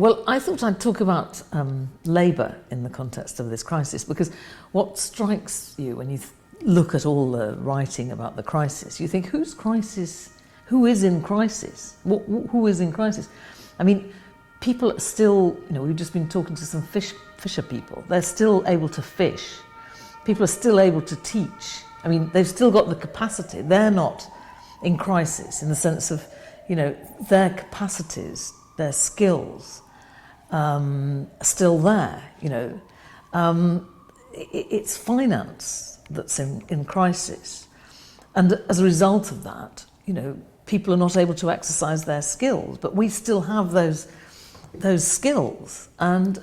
Well, I thought I'd talk about labour in the context of this crisis, because what strikes you when you look at all the writing about the crisis, you think, whose crisis? Who is in crisis? Who is in crisis? I mean, people are still, we've just been talking to some fisher people. They're still able to fish. People are still able to teach. I mean, they've still got the capacity. They're not in crisis in the sense of, their capacities, their skills are still there. It's finance that's in crisis. And as a result of that, people are not able to exercise their skills, but we still have those skills. And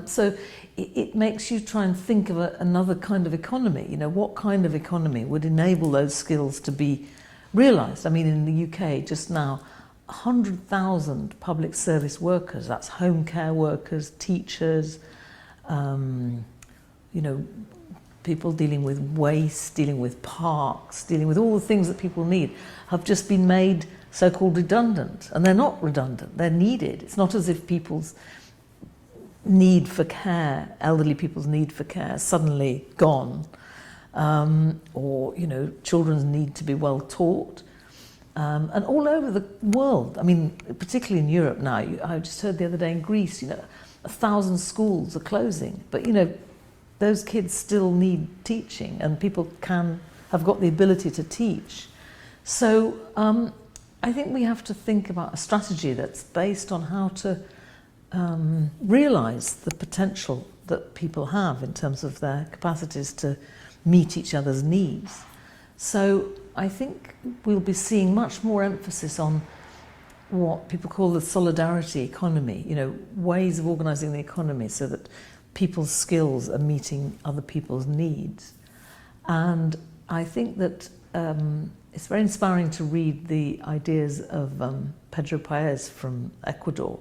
so it makes you try and think of another kind of economy. What kind of economy would enable those skills to be realised? I mean, in the UK just now, 100,000 public service workers, that's home care workers, teachers, people dealing with waste, dealing with parks, dealing with all the things that people need, have just been made so-called redundant. And they're not redundant, they're needed. It's not as if people's need for care, elderly people's need for care, is suddenly gone, or children's need to be well taught. And all over the world, I mean, particularly in Europe now, I just heard the other day in Greece, 1,000 schools are closing, but those kids still need teaching, and people have got the ability to teach. So I think we have to think about a strategy that's based on how to realise the potential that people have in terms of their capacities to meet each other's needs. So I think we'll be seeing much more emphasis on what people call the solidarity economy, ways of organising the economy so that people's skills are meeting other people's needs. And I think that it's very inspiring to read the ideas of Pedro Paez from Ecuador,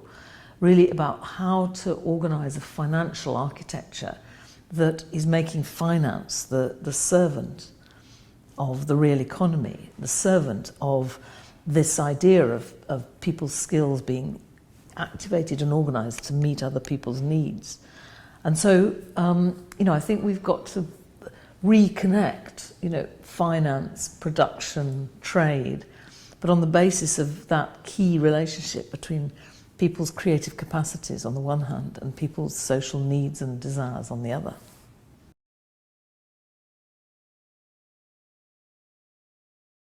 really about how to organise a financial architecture that is making finance the servant of the real economy, the servant of this idea of people's skills being activated and organised to meet other people's needs. And so, I think we've got to reconnect, finance, production, trade, but on the basis of that key relationship between people's creative capacities on the one hand and people's social needs and desires on the other.